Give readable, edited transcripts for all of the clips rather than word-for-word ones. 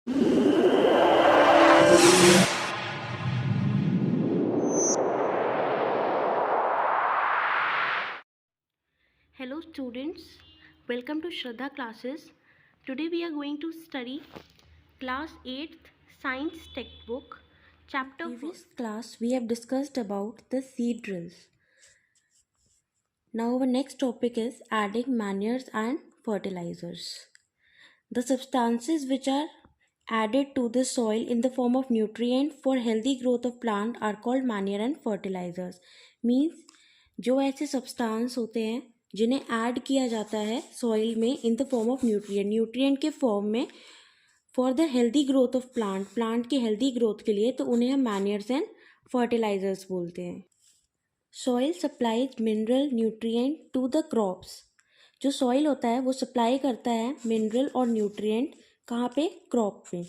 Hello students, welcome to Shraddha classes. Today we are going to study class 8th science textbook chapter Previous class we have discussed about the seed drills. Now our next topic is adding manures and fertilizers. The substances which are added to the soil in the form of nutrient for healthy growth of plant are called manure and fertilizers. Means जो ऐसे substance होते हैं जिन्हें add किया जाता है soil में in the form of nutrient के फॉर्म में for the healthy growth of plant की हेल्दी ग्रोथ के लिए, तो उन्हें हम मैन्योर्स एंड फर्टिलाइजर्स बोलते हैं. Soil supplies mineral nutrient to the crops. जो सॉइल होता है वो सप्लाई करता है मिनरल और न्यूट्रिएंट कहाँ पे? क्रॉप पे.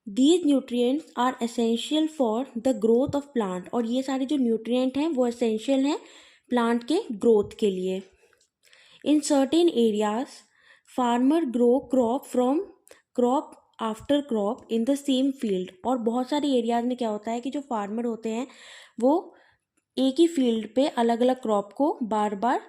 These nutrients are essential for the growth of plant. और ये सारे जो न्यूट्रिएंट हैं वो एसेंशियल हैं प्लांट के ग्रोथ के लिए. In certain areas farmer grow crop from crop after crop in the same field. और बहुत सारे एरियाज में क्या होता है कि जो फार्मर होते हैं वो एक ही फील्ड पे अलग अलग क्रॉप को बार बार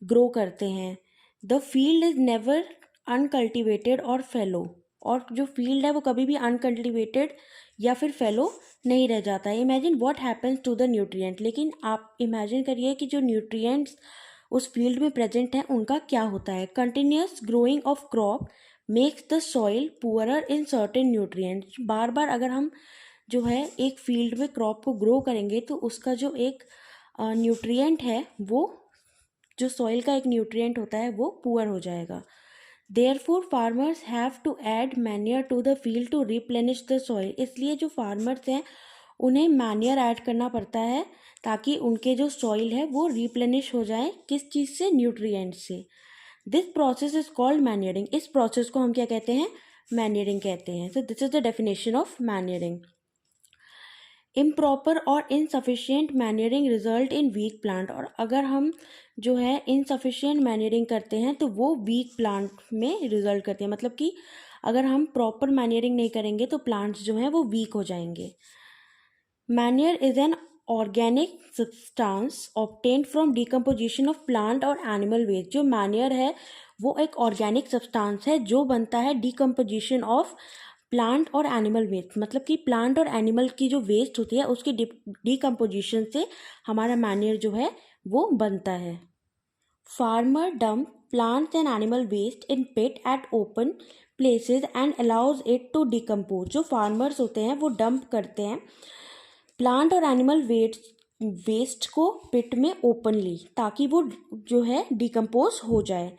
ग्रो करते हैं. The field is never uncultivated और फेलो. और जो फील्ड है वो कभी भी अनकल्टिवेटेड या फिर फेलो नहीं रह जाता है. Imagine what happens to the nutrient. लेकिन आप इमेजिन करिए कि जो न्यूट्रिएंट्स उस फील्ड में प्रेजेंट हैं उनका क्या होता है. Continuous growing of crop makes the soil poorer in certain nutrients. बार बार अगर हम जो है एक फील्ड में क्रॉप को ग्रो करेंगे तो उसका जो एक न्यूट्रिएंट है वो जो सॉइल का एक न्यूट्रिएंट होता है वो पुअर हो जाएगा. Therefore farmers have to add manure to the field to replenish the soil. इसलिए जो फार्मर्स हैं उन्हें मैन्योर ऐड करना पड़ता है ताकि उनके जो सॉइल है वो रिप्लेनिश हो जाए. किस चीज़ से? न्यूट्रिएंट से. This process is called manuring. इस प्रोसेस को हम क्या कहते हैं? मैन्योरिंग कहते हैं. So this is the definition of manuring. Improper और insufficient manuring result in weak plant. और अगर हम जो है इनसफिशिएंट मैन्योरिंग करते हैं तो वो वीक प्लांट में रिजल्ट करते हैं. मतलब कि अगर हम प्रॉपर मैन्योरिंग नहीं करेंगे तो प्लांट्स जो हैं वो वीक हो जाएंगे. Manure is an organic substance obtained from decomposition of plant और एनिमल वेस्ट. जो मैन्योर है वो एक ऑर्गेनिक सब्सटेंस है जो बनता है डिकम्पोजिशन ऑफ प्लांट और एनिमल वेस्ट. मतलब कि प्लांट और एनिमल की जो वेस्ट होती है उसकी डिकम्पोजिशन से हमारा मैन्योर जो है वो बनता है. Farmer dump plants and animal waste in pit at open places and allows it to decompose. जो फार्मर्स होते हैं वो डंप करते हैं प्लांट और एनिमल वेस्ट को पिट में ओपनली ताकि वो जो है डिकम्पोज हो जाए.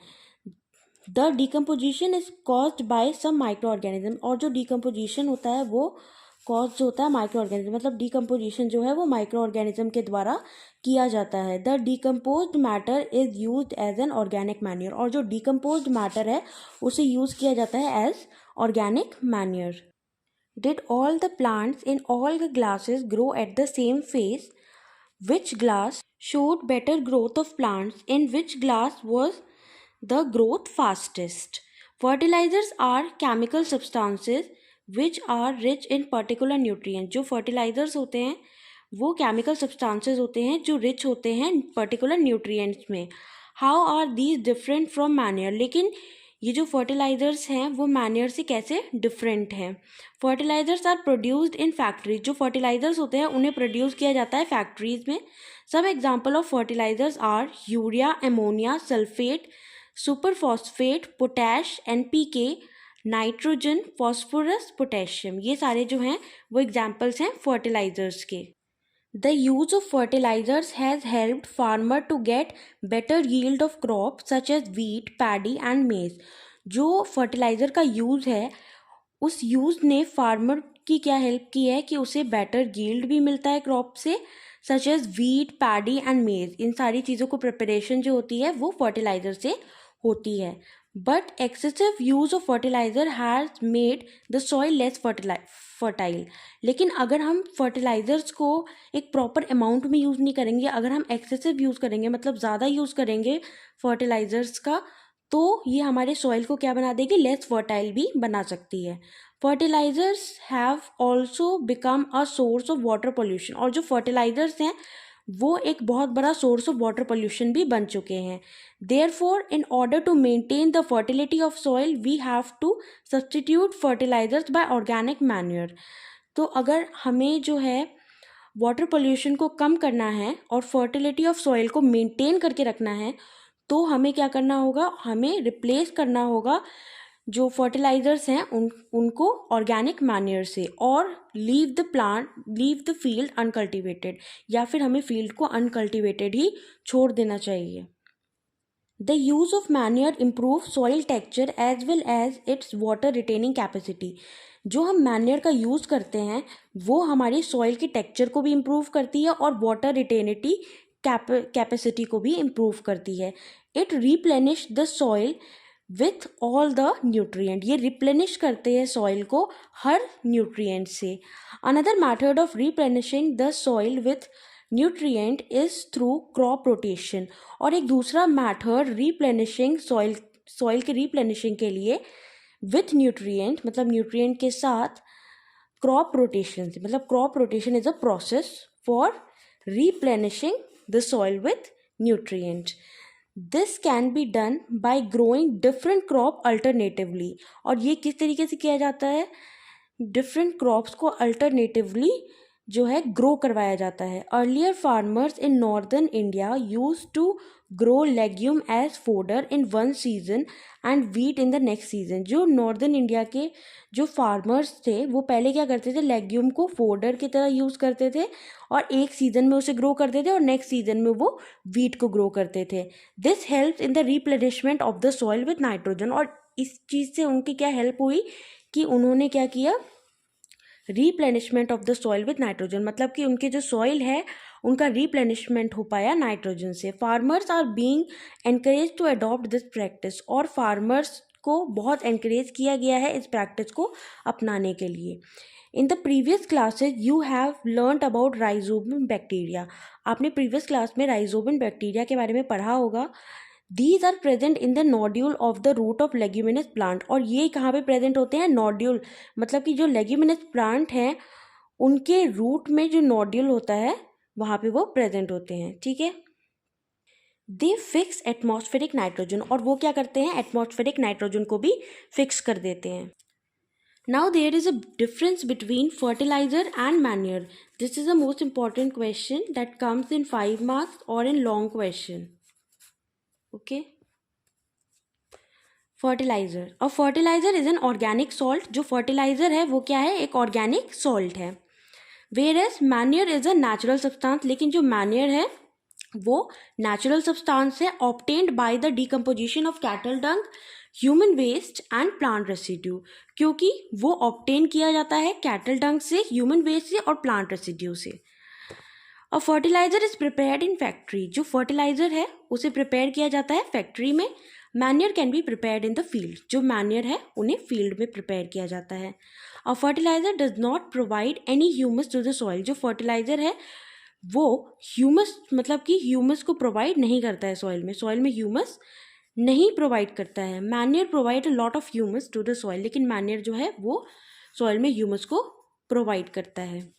The decomposition is caused by some micro organism. और जो डिकम्पोजिशन होता है वो कॉज होता है माइक्रो ऑर्गेनिज्म. मतलब डिकम्पोजिशन जो है वो माइक्रो ऑर्गेनिज्म के द्वारा किया जाता है. The decomposed matter is used as an organic manure. और जो डिकम्पोज्ड मैटर है उसे यूज़ किया जाता है as organic manure. Did all the plants in all the glasses grow at the same phase? Which glass showed better growth of plants? In which glass was the growth fastest? Fertilizers are chemical substances which are rich in particular nutrients. जो fertilizers होते हैं वो chemical substances होते हैं जो rich होते हैं particular nutrients में. How are these different from manure? लेकिन ये जो फर्टिलाइजर्स हैं वो मैन्योर से कैसे डिफरेंट हैं. Fertilisers are produced in factories. जो फर्टिलाइजर्स होते हैं उन्हें प्रोड्यूस किया जाता है फैक्ट्रीज में. सब example of fertilisers are urea, ammonia, sulphate, super phosphate, potash, NPK, nitrogen, phosphorus, potassium. ये सारे जो हैं वो एग्जाम्पल्स हैं फर्टिलाइजर्स के. The use of fertilizers has helped farmer to get better yield of crops such as wheat, paddy and maize. जो fertiliser का use है उस यूज़ ने फार्मर की क्या हेल्प की है कि उसे बेटर यील्ड भी मिलता है क्रॉप से. Such as wheat, paddy and maize. इन सारी चीज़ों को प्रिपरेशन जो होती है वो फर्टिलाइज़र से होती है. But excessive use of fertiliser has made the soil less fertile. लेकिन अगर हम फर्टिलाइज़र्स को एक प्रॉपर अमाउंट में यूज़ नहीं करेंगे, अगर हम एक्सेसिव यूज़ करेंगे मतलब ज़्यादा यूज़ करेंगे फर्टिलाइज़र्स का, तो ये हमारे सॉइल को क्या बना देगी? लेस फर्टाइल भी बना सकती है. Fertilizers have also become a source of water pollution, और जो फर्टिलाइजर्स हैं वो एक बहुत बड़ा सोर्स ऑफ वाटर पोल्यूशन भी बन चुके हैं. Therefore in order to maintain the fertility of soil we have to substitute fertilizers by organic manure. तो अगर हमें जो है वाटर पोल्यूशन को कम करना है और फर्टिलिटी ऑफ सॉइल को मेंटेन करके रखना है, तो हमें क्या करना होगा, हमें रिप्लेस करना होगा जो फर्टिलाइजर्स हैं उनको ऑर्गेनिक मैन्योर से, और लीव द फील्ड अनकल्टिवेटेड, या फिर हमें फील्ड को अनकल्टिवेटेड ही छोड़ देना चाहिए. The use of manure improve soil texture as well as its water retaining capacity. जो हम मैन्योर का यूज़ करते हैं वो हमारी सॉइल की टेक्सचर को भी इम्प्रूव करती है और वाटर रिटेनिटी कैपेसिटी को भी इम्प्रूव करती है. It replenish the soil with all the nutrient. ये रिप्लेनिश करते हैं सॉइल को हर न्यूट्रिएंट से. Another method of replenishing the soil with nutrient is through crop rotation. और एक दूसरा मेथड रिप्लेनिशिंग सॉइल के रिप्लेनिशिंग के लिए विथ न्यूट्रिएंट, मतलब न्यूट्रिएंट के साथ क्रॉप रोटेशन से, मतलब crop rotation is a process for replenishing the soil with nutrient. This can be done by growing different crop alternatively. और ये किस तरीके से किया जाता है, डिफरेंट क्रॉप्स को अल्टरनेटिवली जो है ग्रो करवाया जाता है. Earlier farmers in northern India use to grow legume as fodder in one season and wheat in the next season. जो नॉर्दर्न इंडिया के जो फार्मर्स थे वो पहले क्या करते थे, लेग्यूम को फोडर की तरह यूज़ करते थे और एक सीज़न में उसे ग्रो करते थे और नेक्स्ट सीजन में वो वीट को ग्रो करते थे. This helps in the replenishment of the soil with nitrogen. और इस चीज़ से उनकी क्या हेल्प हुई कि उन्होंने क्या किया, replenishment of the soil with nitrogen, मतलब कि उनके जो सॉइल है उनका रिप्लेनिशमेंट हो पाया नाइट्रोजन से. Farmers are being encourage to adopt this practice. और फार्मर्स को बहुत एनकरेज किया गया है इस प्रैक्टिस को अपनाने के लिए. इन the previous classes you have learned about rhizobium bacteria. आपने प्रीवियस क्लास में राइजोबियम बैक्टीरिया के बारे में पढ़ा होगा. These are present in the nodule of the root of leguminous plant. और ये कहाँ पे प्रेजेंट होते हैं, नोड्यूल, मतलब कि जो लेग्यूमिनस प्लांट हैं उनके रूट में जो नोड्यूल होता है वहाँ पे वो प्रेजेंट होते हैं. ठीक है. दे फिक्स एटमॉस्फेरिक नाइट्रोजन. और वो क्या करते हैं, एटमॉस्फेरिक नाइट्रोजन को भी फिक्स कर देते हैं. Now there is a difference between fertilizer and manure. This is the most important question that comes in 5 marks or in long question. Okay. Fertiliser. और fertiliser is an organic salt. जो fertiliser है वो क्या है, एक organic salt है. Whereas manure is a natural substance. लेकिन जो मैन्योर है वो नेचुरल सब्सटेंस है obtained by the decomposition of cattle dung, human waste and plant residue. क्योंकि वो ऑब्टेन किया जाता है कैटल डंग से, ह्यूमन वेस्ट से और प्लांट रेसिड्यू से. A fertiliser is prepared in factory. जो फर्टिलाइज़र है उसे प्रिपेयर किया जाता है फैक्ट्री में. Manure can be prepared in the field. जो मैन्योर है उन्हें फील्ड में प्रिपेयर किया जाता है. A fertiliser does not provide any humus to the soil. जो फर्टिलाइज़र है वो ह्यूमस, मतलब कि ह्यूमस को प्रोवाइड नहीं करता है सॉइल में. सॉइल में ह्यूमस नहीं प्रोवाइड करता है. Manure provide a lot of humus to the soil. लेकिन मैन्योर जो है वो सॉइल में ह्यूमस को प्रोवाइड करता है.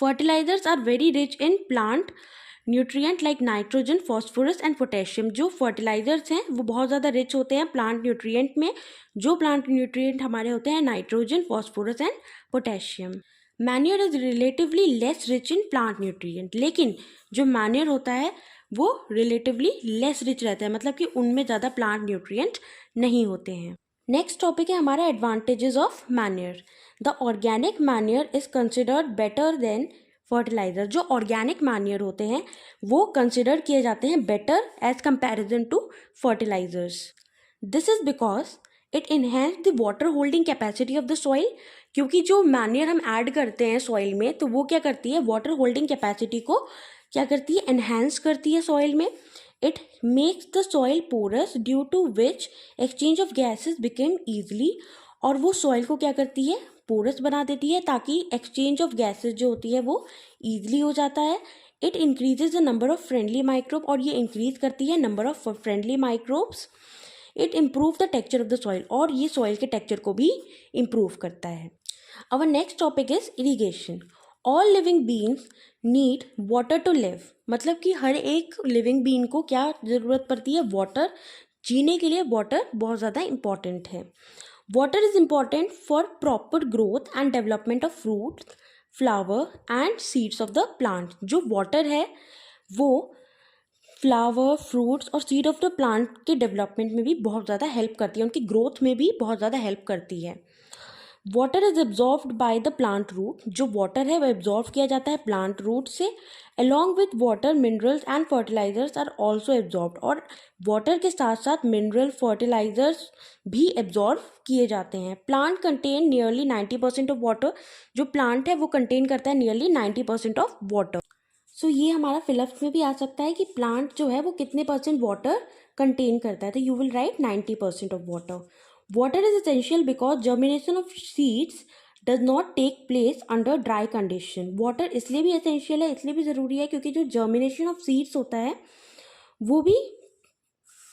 Fertilizers are very rich in plant nutrient like nitrogen, phosphorus and potassium. जो फर्टिलाइजर्स हैं वो बहुत ज़्यादा रिच होते हैं प्लांट न्यूट्रिएंट में. जो प्लांट न्यूट्रिएंट हमारे होते हैं nitrogen, phosphorus and potassium. Manure is relatively less rich in plant nutrient. लेकिन जो मैन्योर होता है वो रिलेटिवली लेस रिच रहता है, मतलब कि उनमें ज़्यादा प्लांट न्यूट्रिएंट नहीं होते हैं. नेक्स्ट टॉपिक है हमारा advantages of manure. The organic manure is considered better than fertilizer. जो ऑर्गेनिक मैन्योर होते हैं वो कंसिडर किए जाते हैं better as comparison to fertilizers. This is because it enhance the water holding capacity of the soil. क्योंकि जो manure हम ऐड करते हैं सॉइल में तो वो क्या करती है, वाटर होल्डिंग कैपेसिटी को क्या करती है, एनहेंस करती है सॉइल में. It makes the soil porous due to which exchange of gases became easily. और वो सॉइल को क्या करती है, पोरस बना देती है ताकि एक्सचेंज ऑफ गैसेज जो होती है वो ईजली हो जाता है. It increases the number of friendly microbe. और ये इंक्रीज करती है number of friendly microbes. It improve the texture of the soil, और ये सॉइल के टेक्सचर को भी इम्प्रूव करता है. Our next topic is irrigation. All living beings need water to live. मतलब कि हर एक लिविंग बीइंग को क्या ज़रूरत पड़ती है? वाटर. जीने के लिए वाटर बहुत ज़्यादा इम्पॉर्टेंट है. Water is important for proper growth and development of fruit, flower and seeds of the plant. जो वाटर है वो फ्लावर, फ्रूट्स और सीड ऑफ द प्लांट के डेवलपमेंट में भी बहुत ज़्यादा हेल्प करती है, उनकी ग्रोथ में भी बहुत ज़्यादा हेल्प करती है. Water is absorbed by the plant root. जो वाटर है वो एब्जॉर्ब किया जाता है प्लांट रूट से. Along with water minerals and fertilizers are also absorbed. और वाटर के साथ साथ मिनरल फर्टिलाइजर्स भी एब्जॉर्ब किए जाते हैं. Plant contain nearly 90% of water. जो प्लांट है वो कंटेन करता है नियरली 90% ऑफ वाटर. सो ये हमारा फिलअप्स में भी आ सकता है कि प्लांट जो है वो कितने परसेंट वाटर कंटेन करता है. तो you will write 90% of water. Water is essential because germination of seeds does not take place under dry condition. Water इसलिए भी essential है, इसलिए भी ज़रूरी है क्योंकि जो germination of seeds होता है वो भी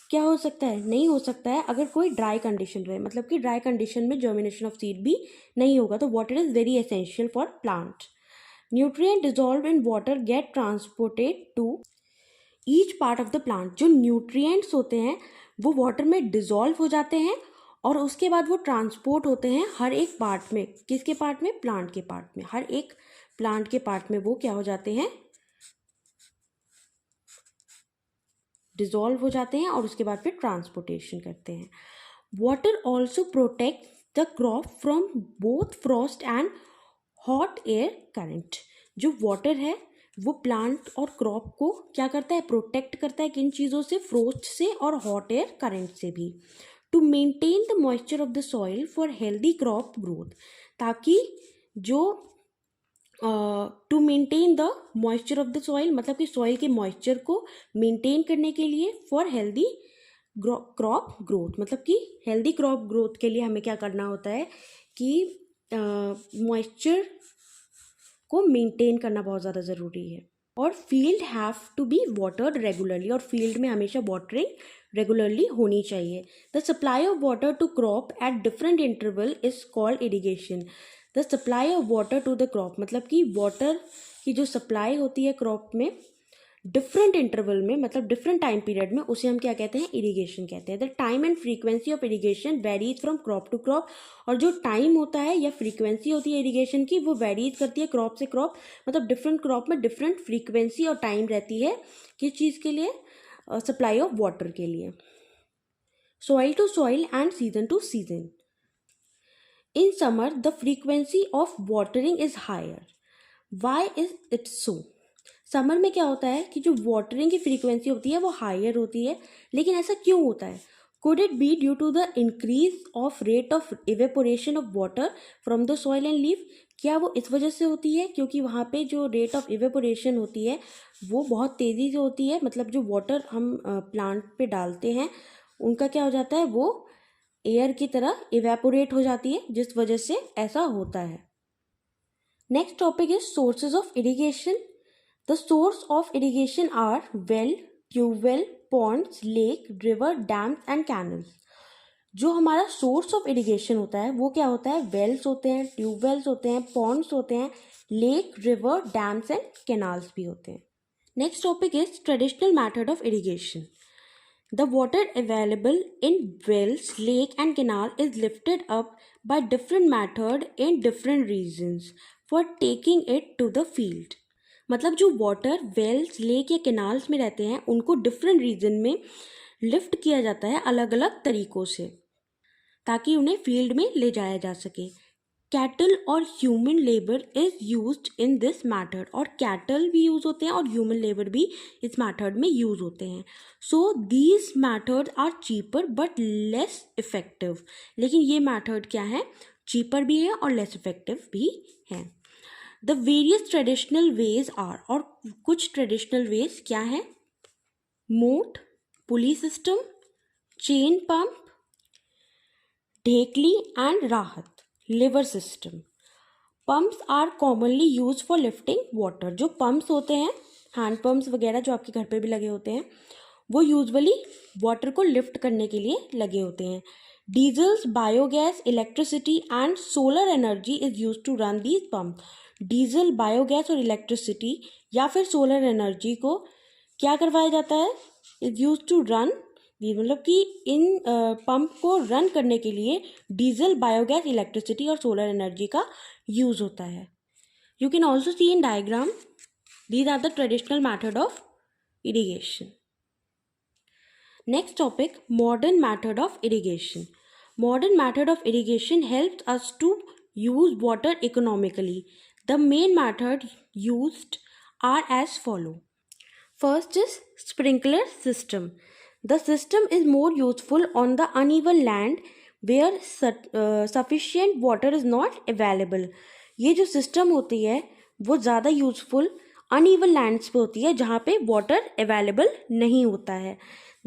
क्या हो सकता है? नहीं हो सकता है अगर कोई ड्राई कंडीशन रहे. मतलब कि ड्राई कंडीशन में germination of seed भी नहीं होगा. तो water is very essential for plant. Nutrient dissolved in water get transported to each part of the plant. जो nutrients होते हैं वो water में dissolve हो जाते हैं और उसके बाद वो ट्रांसपोर्ट होते हैं हर एक पार्ट में. किसके पार्ट में? प्लांट के पार्ट में. हर एक प्लांट के पार्ट में वो क्या हो जाते हैं? डिजॉल्व हो जाते हैं और उसके बाद फिर ट्रांसपोर्टेशन करते हैं. Water also protect the crop from both Frost and hot air current. जो वाटर है वो प्लांट और क्रॉप को क्या करता है? प्रोटेक्ट करता है. किन चीज़ों से? फ्रोस्ट से और हॉट एयर करंट से भी. To maintain the moisture of the soil for healthy crop growth. ताकि जो to maintain the moisture of the soil मतलब कि सॉइल के मॉइस्चर को मेंटेन करने के लिए फॉर हेल्दी क्रॉप ग्रोथ. मतलब कि हेल्दी क्रॉप ग्रोथ के लिए हमें क्या करना होता है कि मॉइस्चर को मेंटेन करना बहुत ज़्यादा ज़रूरी है. और field have to be watered regularly. और फील्ड में हमेशा वाटरिंग रेगुलरली होनी चाहिए. The supply of water to crop at different interval is called irrigation. The supply of water to the crop मतलब कि वाटर की जो सप्लाई होती है क्रॉप में डिफरेंट इंटरवल में मतलब डिफरेंट टाइम पीरियड में, उसे हम क्या कहते हैं? इरिगेशन कहते हैं. The time and frequency of irrigation varies from crop to crop. और जो टाइम होता है या फ्रीक्वेंसी होती है इरिगेशन की वो वेरीज करती है क्रॉप से क्रॉप. मतलब डिफरेंट क्रॉप में डिफरेंट फ्रीक्वेंसी और टाइम रहती है. किस चीज़ के लिए? सप्लाई ऑफ वाटर के लिए. Soil to soil and season to season. In summer the frequency of watering is higher. Why is it so? Summer में क्या होता है कि जो वाटरिंग की फ्रीक्वेंसी होती है वो हायर होती है. लेकिन ऐसा क्यों होता है? Could it be due to the increase of rate of evaporation of water from the soil and leaf. क्या वो इस वजह से होती है क्योंकि वहाँ पे जो रेट ऑफ इवेपोरेशन होती है वो बहुत तेज़ी से होती है. मतलब जो वाटर हम प्लांट पे डालते हैं उनका क्या हो जाता है? वो एयर की तरह इवेपोरेट हो जाती है जिस वजह से ऐसा होता है. Next topic is sources of irrigation. The source of irrigation are well, tubewell, ponds, lake, river, dams and canals. जो हमारा सोर्स ऑफ इरिगेशन होता है वो क्या होता है? वेल्स होते हैं, ट्यूबवेल्स होते हैं, पॉन्ड्स होते हैं, lake, river, dams and canals भी होते हैं. Next topic is traditional method of irrigation. The water available in wells, lake and canal is lifted up by different method in different regions for taking it to the field. मतलब जो water Wales, lake या canals में रहते हैं उनको different reason में lift किया जाता है अलग अलग तरीक़ों से ताकि उन्हें फील्ड में ले जाया जा सके. कैटल और human labour is used in this method. और कैटल भी यूज़ होते हैं और ह्यूमन लेबर भी इस मैथड में यूज़ होते हैं. So these method are cheaper but less effective. लेकिन ये मैथड क्या है? चीपर भी है और लेस इफ़ेक्टिव भी है. The various traditional ways are. और कुछ ट्रेडिशनल वेज क्या है? मोट, पुली सिस्टम, चेन पंप, ढेकली एंड राहत, lever system. Pumps are commonly use for lifting water. जो पम्प्स होते हैं, हैंड पम्प्स वगैरह जो आपके घर पे भी लगे होते हैं, वो यूजुअली वाटर को लिफ्ट करने के लिए लगे होते हैं. Diesels, biogas, electricity and solar energy is use to run these pump. Diesel, biogas और इलेक्ट्रिसिटी या फिर सोलर एनर्जी को क्या करवाया जाता है, इज यूज टू रन, मतलब कि इन पंप को रन करने के लिए डीजल, बायोगैस, इलेक्ट्रिसिटी और सोलर एनर्जी का यूज होता है. You can also C in diagram, these are the traditional method of irrigation. Next topic, modern method of irrigation. Modern method of irrigation helps us to use water economically. The main method used are as follow. First is sprinkler system. The system is more useful on the uneven land where sufficient water is not available. ये जो system होती है वो ज़्यादा useful uneven lands पे होती है जहाँ पे वाटर अवेलेबल नहीं होता है.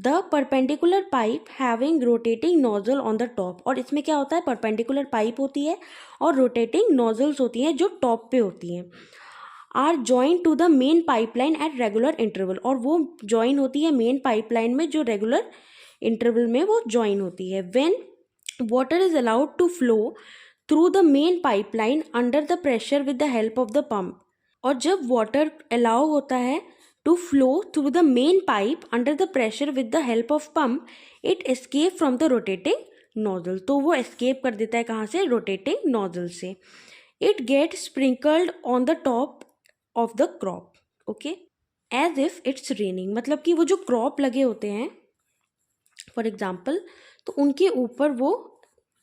The perpendicular pipe having rotating nozzle on the top. और इसमें क्या होता है, परपेंडिकुलर पाइप होती है और रोटेटिंग नोजल्स होती हैं जो टॉप पे होती हैं. Are join to the main pipeline at regular interval. और वो जॉइन होती है मेन पाइपलाइन में जो रेगुलर इंटरवल में वो जॉइन होती है. When water is allowed to flow through the main pipeline under the pressure with the help of the pump. और जब वाटर अलाउ होता है to flow through the main pipe under the pressure with the help of pump, it escape from the rotating nozzle. तो वो escape कर देता है कहाँ से, रोटेटिंग नोजल से. It get sprinkled on the top of the crop, okay, as if it's raining. मतलब कि वो जो क्रॉप लगे होते हैं फॉर एग्जाम्पल, तो उनके ऊपर वो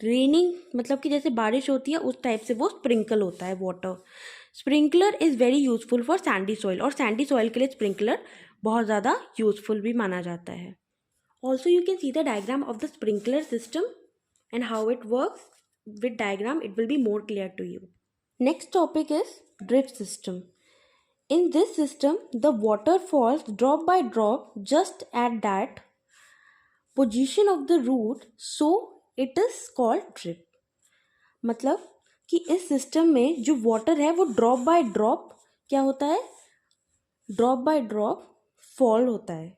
रेनिंग मतलब कि जैसे बारिश होती है उस टाइप से वो स्प्रिंकल होता है water. Sprinkler is very useful for Sandy soil. और सैंडी सॉइल के लिए स्प्रिंकलर बहुत ज़्यादा यूजफुल भी माना जाता है. Also you can see the diagram of the sprinkler system and how it works. With diagram it will be more clear to you. Next topic is drip system. In this system the water falls drop by drop just at that position of the root, so it is called drip. मतलब कि इस system में जो water है वो drop by drop क्या होता है, ड्रॉप बाय ड्रॉप फॉल होता है.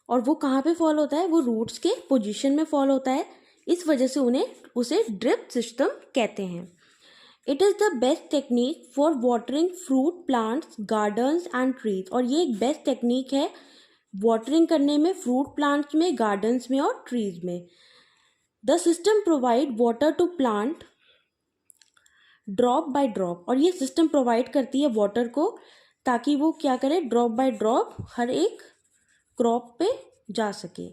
और वो कहाँ पे फॉल होता है, वो रूट्स के पोजीशन में फॉल होता है. इस वजह से उसे ड्रिप सिस्टम कहते हैं. It is the best technique for watering fruit plants, gardens and trees. और ये एक बेस्ट टेक्निक है वाटरिंग करने में फ्रूट प्लांट्स में, गार्डन्स में और ट्रीज में. The system provide water to plant drop by drop. और ये सिस्टम प्रोवाइड करती है वाटर को ताकि वो क्या करे, ड्रॉप बाय ड्रॉप हर एक क्रॉप पे जा सके.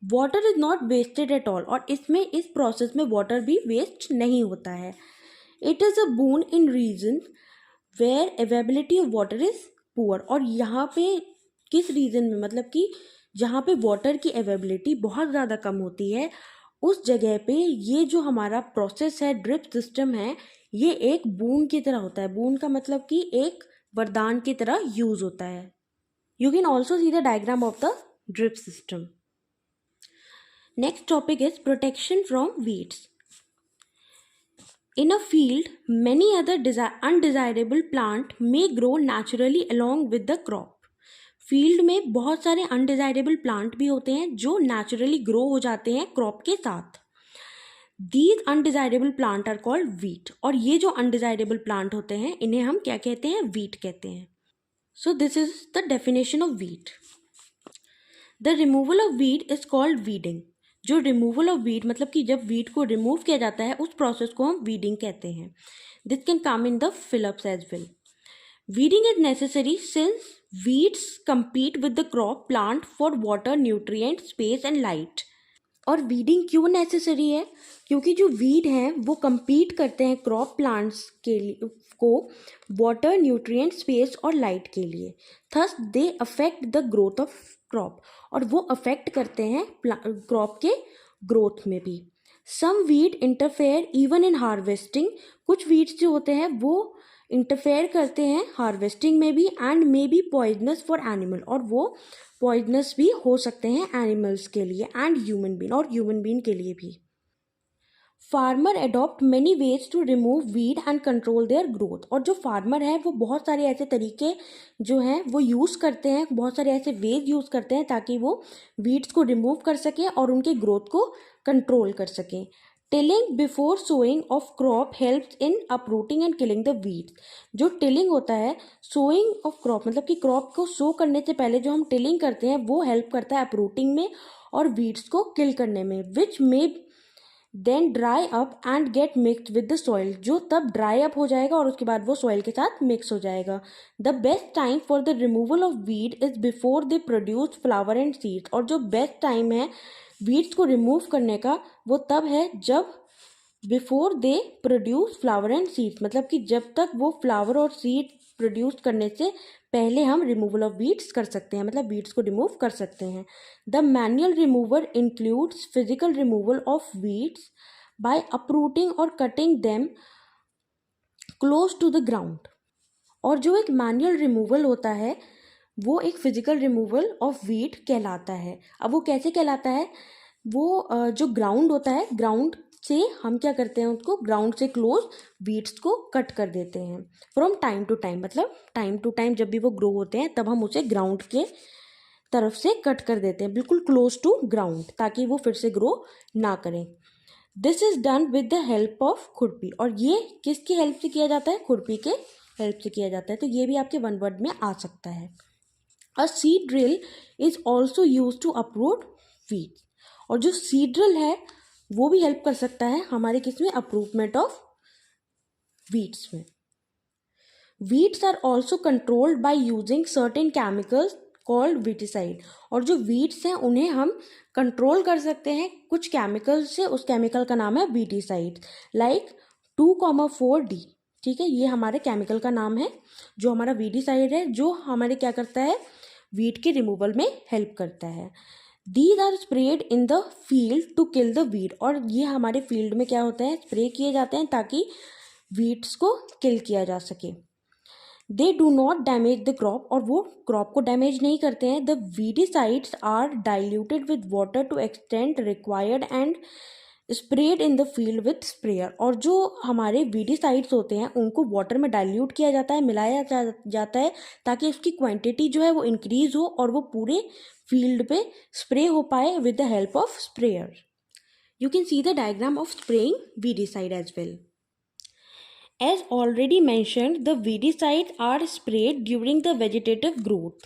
Water is not wasted at all. और इसमें इस प्रोसेस में वाटर भी वेस्ट नहीं होता है. It is a boon in region where availability of water is poor. और यहाँ पे किस रीजन में, मतलब कि जहाँ पे वाटर की अवेलेबिलिटी बहुत ज़्यादा कम होती है उस जगह पे ये जो हमारा प्रोसेस है, ड्रिप सिस्टम है, ये एक बून की तरह होता है. बून का मतलब कि एक वरदान की तरह यूज होता है. You can also see the diagram of the drip system. Next topic is protection from weeds. In a field many other undesirable plant may grow naturally along with the crop. Field में बहुत सारे undesirable plant भी होते हैं जो naturally grow हो जाते हैं क्रॉप के साथ. These undesirable plant are called weed. और ये जो अनडिजायरेबल प्लांट होते हैं इन्हें हम क्या कहते हैं, वीट कहते हैं. So this is the definition of wheat. The removal of wheat is called weeding. जो रिमूवल ऑफ वीट मतलब कि जब वीट को रिमूव किया जाता है उस प्रोसेस को हम वीडिंग कहते हैं. This can come in the fill ups as well. Weeding is necessary since weeds compete with the crop plant for water, nutrient, space and light. और वीडिंग क्यों नेसेसरी है, क्योंकि जो वीड हैं वो compete करते हैं क्रॉप प्लांट्स के लिए को वाटर, न्यूट्रिएंट, स्पेस और लाइट के लिए. Thus they affect the growth of crop. और वो अफेक्ट करते हैं क्रॉप के ग्रोथ में भी. Some weed interfere even in harvesting. कुछ वीड्स जो होते हैं वो इंटरफेयर करते हैं हार्वेस्टिंग में भी and may be poisonous for animal. और वो पॉइजनस भी हो सकते हैं एनिमल्स के लिए एंड ह्यूमन बीन, और ह्यूमन बीन के लिए भी. Farmer adopt many ways to remove weed and control their growth. और जो फार्मर है वो बहुत सारे ऐसे तरीके जो हैं वो यूज़ करते हैं, बहुत सारे ऐसे वेज यूज़ करते हैं ताकि वो वीड्स को रिमूव कर सकें और उनके ग्रोथ को कंट्रोल कर सकें। Tilling before sowing of crop helps in uprooting and killing the weeds. जो टिलिंग होता है, सोइंग ऑफ क्रॉप मतलब कि क्रॉप को सो करने से पहले जो हम टिलिंग करते हैं वो हेल्प करता है अपरूटिंग में और वीड्स को किल करने में, विच में then dry up and get mixed with the soil. जो तब ड्राई अप हो जाएगा और उसके बाद वो सॉइल के साथ मिक्स हो जाएगा। The best time for the removal of weed is before they produce flower and seeds. और जो बेस्ट टाइम है वीड्स को रिमूव करने का वो तब है जब before they produce flower and seeds, मतलब कि जब तक वो फ्लावर और सीड प्रोड्यूस करने से पहले हम रिमूवल ऑफ वीड्स कर सकते हैं, मतलब वीड्स को रिमूव कर सकते हैं। The manual remover includes physical removal of weeds by uprooting और cutting them close to the ground. और जो एक मैनुअल रिमूवल होता है वो एक फिजिकल रिमूवल ऑफ वीड कहलाता है। अब वो कैसे कहलाता है, वो जो ग्राउंड होता है, ग्राउंड से हम क्या करते हैं, उसको ग्राउंड से क्लोज वीड्स को कट कर देते हैं फ्रॉम टाइम टू टाइम। मतलब टाइम टू टाइम जब भी वो ग्रो होते हैं तब हम उसे ग्राउंड के तरफ से कट कर देते हैं, बिल्कुल क्लोज टू ग्राउंड, ताकि वो फिर से ग्रो ना करें। This is done with the help of खुरपी। और ये किसकी हेल्प से किया जाता है, खुरपी के हेल्प से किया जाता है। तो ये भी आपके वन वर्ड में आ सकता है। A seed drill is also use to uproot weeds. और जो सीड ड्रिल है वो भी हेल्प कर सकता है हमारे किसमें, अप्रूवमेंट ऑफ वीड्स में। Weeds are also controlled by using certain chemicals called weedicide. और जो वीड्स हैं उन्हें हम कंट्रोल कर सकते हैं कुछ केमिकल से, उस केमिकल का नाम है वीडिसाइड, लाइक 2,4-D। ठीक है, ये हमारे केमिकल का नाम है जो हमारा वीडिसाइड है, जो हमारे क्या करता है, वीड के रिमूवल में हेल्प करता है। These are sprayed in the field to kill the weed। और ये हमारे फील्ड में क्या होता है, स्प्रे किए जाते हैं ताकि वीड्स को किल किया जा सके। They do not damage the crop। और वो क्रॉप को डैमेज नहीं करते हैं। The weedicides are diluted with water to extent required and sprayed in the field with sprayer। और जो हमारे वीडिसाइड्स होते हैं उनको वाटर में डाइल्यूट किया जाता है, मिलाया जाता है ताकि उसकी क्वांटिटी जो है वो इंक्रीज हो और वो पूरे फील्ड पे स्प्रे हो पाए with the help of sprayer. You can see the diagram of spraying weedicide as well. As already mentioned, the weedicides are sprayed during the vegetative growth।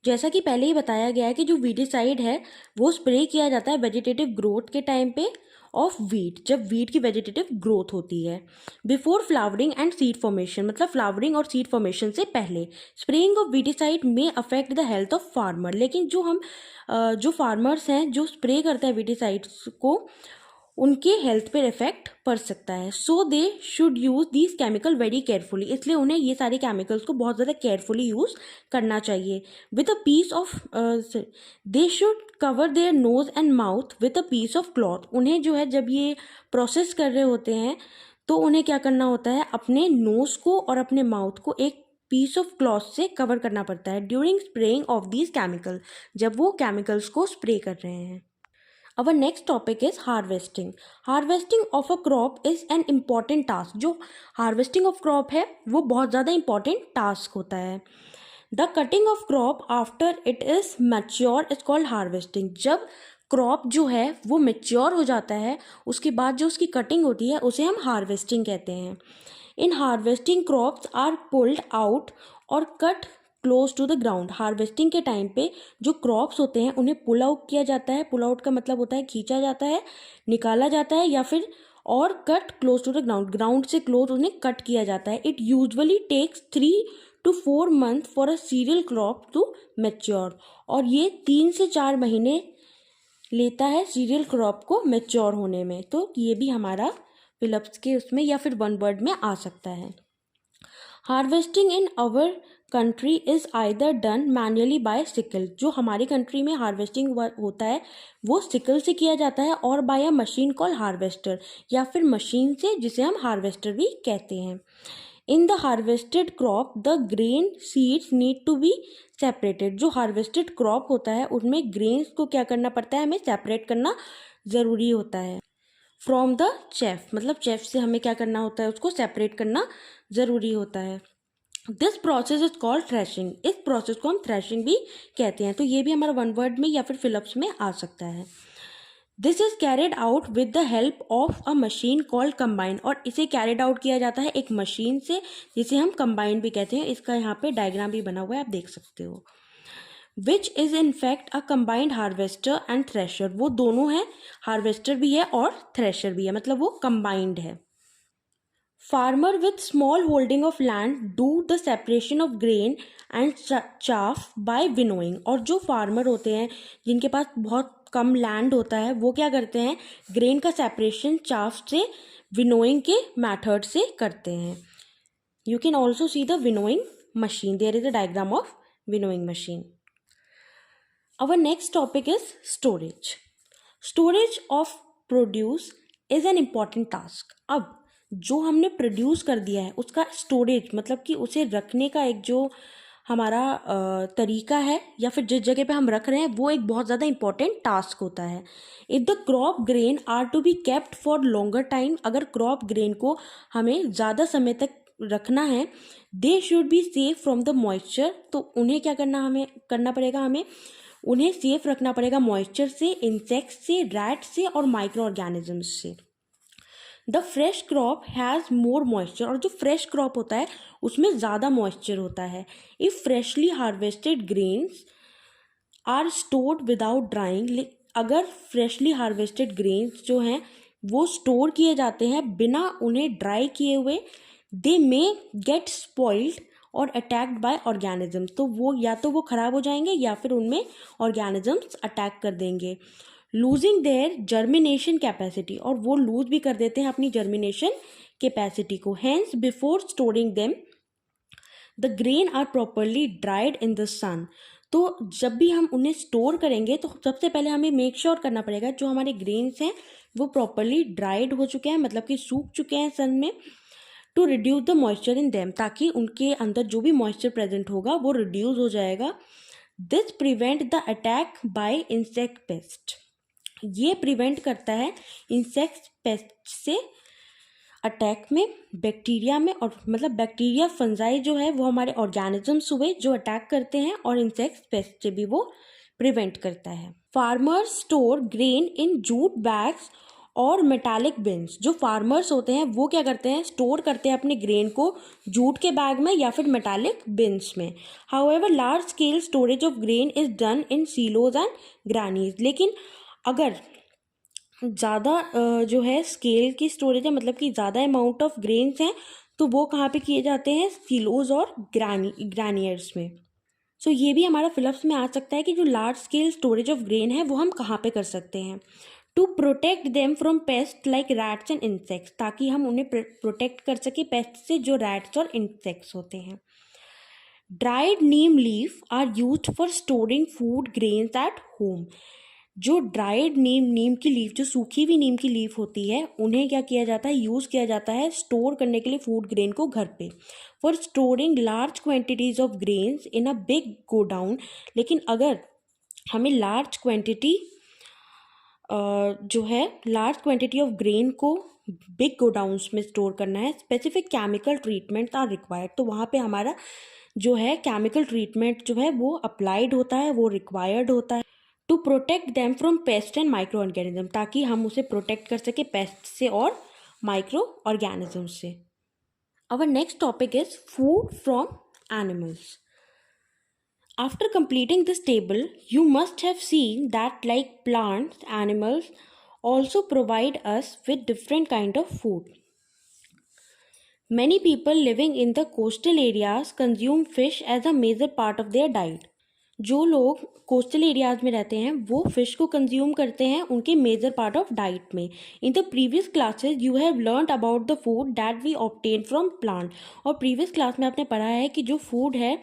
जैसा कि पहले ही बताया गया है कि जो वीडिसाइड है वो स्प्रे किया जाता है वेजिटेटिव ग्रोथ के टाइम पे ऑफ वीट, जब वीट की वेजिटेटिव ग्रोथ होती है। Before flowering and seed formation, मतलब फ्लावरिंग और सीड फॉर्मेशन से पहले। स्प्रेइंग ऑफ वीडिसाइड में affect the health of farmer. लेकिन जो फार्मर्स हैं जो स्प्रे करते हैं वीडिसाइड्स को, उनके हेल्थ पर इफेक्ट पड़ सकता है। So they should use these chemical very carefully. इसलिए उन्हें ये सारे केमिकल्स को बहुत ज़्यादा केयरफुली यूज़ करना चाहिए। With a piece of they should cover their nose and mouth with a piece of cloth. उन्हें जो है जब ये प्रोसेस कर रहे होते हैं तो उन्हें क्या करना होता है, अपने नोज़ को और अपने माउथ को एक पीस ऑफ क्लॉथ से कवर करना पड़ता है during spraying of these chemical, जब वो केमिकल्स को स्प्रे कर रहे हैं। Our next topic is harvesting. Harvesting of a crop is an important task। जो harvesting of crop है वो बहुत ज़्यादा important task होता है। The cutting of crop after it is mature is called harvesting। जब crop जो है वो mature हो जाता है उसके बाद जो उसकी cutting होती है उसे हम harvesting कहते हैं। In harvesting crops are pulled out और cut close to the ground. Harvesting के टाइम पे जो क्रॉप्स होते हैं उन्हें पुल आउट किया जाता है। पुल आउट का मतलब होता है खींचा जाता है, निकाला जाता है, या फिर और cut close to the ground, ground से क्लोज उन्हें कट किया जाता है। It usually takes 3 to 4 months for a cereal crop to mature. और ये 3 से 4 महीने लेता है सीरियल क्रॉप को मैच्योर होने में। तो ये भी हमारा फिलअप्स के उसमें या फिर वन वर्ड में आ सकता है। Harvesting in our country is either done manually by sickle. जो हमारी कंट्री में हार्वेस्टिंग होता है वो सिकल से किया जाता है, और by a machine call harvester, या फिर मशीन से जिसे हम हार्वेस्टर भी कहते हैं। In the harvested crop the grain seeds need to be separated. जो हार्वेस्टेड क्रॉप होता है उसमें ग्रेन्स को क्या करना पड़ता है, हमें सेपरेट करना ज़रूरी होता है। फ्रॉम द चेफ, मतलब चेफ से हमें क्या करना होता है, उसको सेपरेट करना ज़रूरी होता है। This process is called threshing, इस प्रोसेस को हम थ्रेशिंग भी कहते हैं। तो ये भी हमारा वन वर्ड में या फिर फिलअप्स में आ सकता है। This is carried out with the help of a machine called combine, और इसे कैरिड आउट किया जाता है एक मशीन से जिसे हम कंबाइन भी कहते हैं। इसका यहाँ पे डायग्राम भी बना हुआ है, आप देख सकते हो। Which is in fact a combined harvester and thresher, वो दोनों है, हार्वेस्टर भी है और थ्रेशर भी है, मतलब वो कंबाइंड है। Farmer with small holding of land do the separation of grain and chaff by winnowing, और जो फार्मर होते हैं जिनके पास बहुत कम लैंड होता है वो क्या करते हैं, ग्रेन का सेपरेशन चाफ से विनोइंग के मेथड से करते हैं। You can also see the winnowing machine, there is a diagram of winnowing machine. Our next topic is storage. Storage of produce is an important task. अब जो हमने produce कर दिया है उसका स्टोरेज, मतलब कि उसे रखने का एक जो हमारा तरीका है या फिर जिस जगह पे हम रख रहे हैं वो एक बहुत ज़्यादा इंपॉर्टेंट टास्क होता है। If the crop grain are to be kept for longer time, अगर क्रॉप ग्रेन को हमें ज़्यादा समय तक रखना है, they should be safe from the moisture, तो उन्हें क्या करना पड़ेगा, हमें उन्हें सेफ रखना पड़ेगा मॉइस्चर से, इंसेक्ट से, रैट से और माइक्रो ऑर्गेनिजम्स से। The fresh crop has more moisture, और जो फ्रेश क्रॉप होता है उसमें ज़्यादा मॉइस्चर होता है। If freshly harvested grains are stored without drying, अगर फ्रेशली हार्वेस्टेड ग्रेन्स जो हैं वो स्टोर किए जाते हैं बिना उन्हें ड्राई किए हुए, दे मे गेट स्पॉइल्ड और अटैक्ड बाय ऑर्गेनिज्म, तो वो ख़राब हो जाएंगे या फिर उनमें ऑर्गेनिजम्स अटैक कर देंगे। लूजिंग देयर जर्मिनेशन कैपेसिटी, और वो लूज भी कर देते हैं अपनी जर्मिनेशन कैपेसिटी को। Hence before storing them the grain are properly dried in the sun, तो जब भी हम उन्हें स्टोर करेंगे तो सबसे पहले हमें मेक श्योर करना पड़ेगा जो हमारे ग्रेन्स हैं वो प्रॉपरली ड्राइड हो चुके हैं, मतलब कि सूख चुके हैं सन में, to reduce the moisture in them, ताकि उनके अंदर जो भी मॉइस्चर प्रेजेंट होगा वो रिड्यूस हो जाएगा। This prevent the attack by insect pest, ये प्रिवेंट करता है इंसेक्ट पेस्ट से अटैक में, बैक्टीरिया में, और मतलब बैक्टीरिया फंजाई जो है वो हमारे ऑर्गेनिजम्स हुए जो अटैक करते हैं, और इंसेक्ट पेस्ट से भी वो प्रिवेंट करता है। Farmers store grain in jute bags और मेटालिक बिन्स, जो फार्मर्स होते हैं वो क्या करते हैं, स्टोर करते हैं अपने ग्रेन को जूट के बैग में या फिर मेटालिक बिन्स में। However large scale storage of grain is done in silos and granaries, लेकिन अगर ज़्यादा जो है स्केल की स्टोरेज है, मतलब कि ज़्यादा अमाउंट ऑफ ग्रेन्स हैं, तो वो कहाँ पे किए जाते हैं, सीलोज और ग्रानियर्स में। सो ये भी हमारा फिलअप्स में आ सकता है कि जो large scale storage of grain है वो हम कहाँ पे कर सकते हैं। To protect them from pest like rats and insects, ताकि हम उन्हें प्रोटेक्ट कर सके पेस्ट से जो रैट्स और इंसेक्ट्स होते हैं। Dried neem leaf are used for storing food grains at home, जो ड्राइड नीम की लीफ, जो सूखी हुई नीम की लीफ होती है, उन्हें क्या किया जाता है, यूज़ किया जाता है स्टोर करने के लिए फूड ग्रेन को घर पे, for storing large quantities of grains in a big godown. लेकिन अगर हमें लार्ज क्वांटिटी ऑफ ग्रेन को बिग गोडाउन्स में स्टोर करना है, specific chemical treatment are required, तो वहाँ पे हमारा जो है केमिकल ट्रीटमेंट जो है वो अप्लाइड होता है, वो रिक्वायर्ड होता है। To protect them from pest and micro organism, ताकि हम उसे प्रोटेक्ट कर सके पेस्ट से और माइक्रो ऑर्गेनिज्म से। Our next topic is food from animals. After completing this table, you must have seen that like plants, animals also provide us with different kind of food. Many people living in the coastal areas consume fish as a major part of their diet. जो लोग coastal areas में रहते हैं वो fish को consume करते हैं उनके मेजर पार्ट ऑफ डाइट में। In the previous classes you have learned about the food that we obtain from plant, और प्रीवियस क्लास में आपने पढ़ा है कि जो फूड है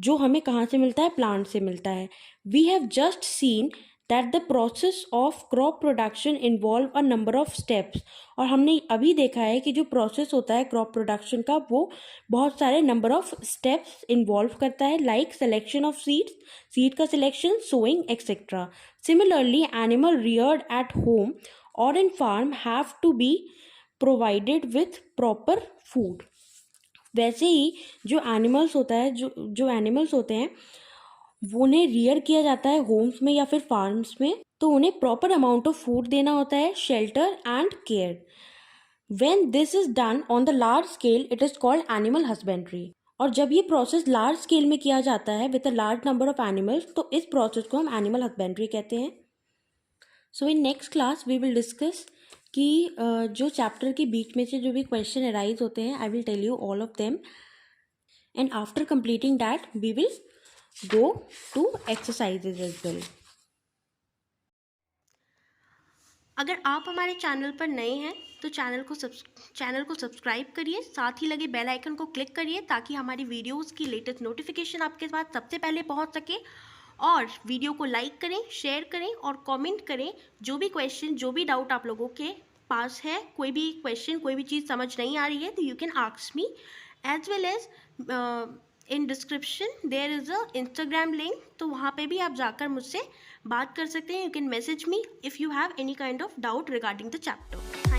जो हमें कहाँ से मिलता है, प्लांट से मिलता है। We have just seen that the process of crop production involve a number of steps, और हमने अभी देखा है कि जो प्रोसेस होता है क्रॉप प्रोडक्शन का वो बहुत सारे नंबर ऑफ स्टेप्स इन्वॉल्व करता है, like selection of seeds, seed का selection, sowing etcetera. Similarly animal reared at home or in farm have to be provided with proper food. वैसे ही जो एनिमल्स होता है जो एनिमल्स होते हैं वो उन्हें रियर किया जाता है होम्स में या फिर फार्म्स में, तो उन्हें प्रॉपर अमाउंट ऑफ फूड देना होता है, shelter and care. When this is done on the large scale it is called animal husbandry. और जब ये प्रोसेस लार्ज स्केल में किया जाता है with a large number of animals, तो इस प्रोसेस को हम एनिमल हस्बेंड्री कहते हैं. So in next class we will discuss कि जो चैप्टर के बीच में से जो भी क्वेश्चन अराइज होते हैं, I will tell you all of them, and after completing that we will go to exercises as well. अगर आप हमारे चैनल पर नए हैं तो चैनल को सब्सक्राइब करिए, साथ ही लगे बेल आइकन को क्लिक करिए ताकि हमारी वीडियोस की लेटेस्ट नोटिफिकेशन आपके पास सबसे पहले पहुंच सके. और वीडियो को लाइक करें, शेयर करें और कमेंट करें. जो भी क्वेश्चन, जो भी डाउट आप लोगों के पास है, कोई भी क्वेश्चन, कोई भी चीज़ समझ नहीं आ रही है, तो you can ask me. As well as in description there is a Instagram link, तो वहाँ पे भी आप जाकर मुझसे बात कर सकते हैं. You can message me if you have any kind of doubt regarding the chapter.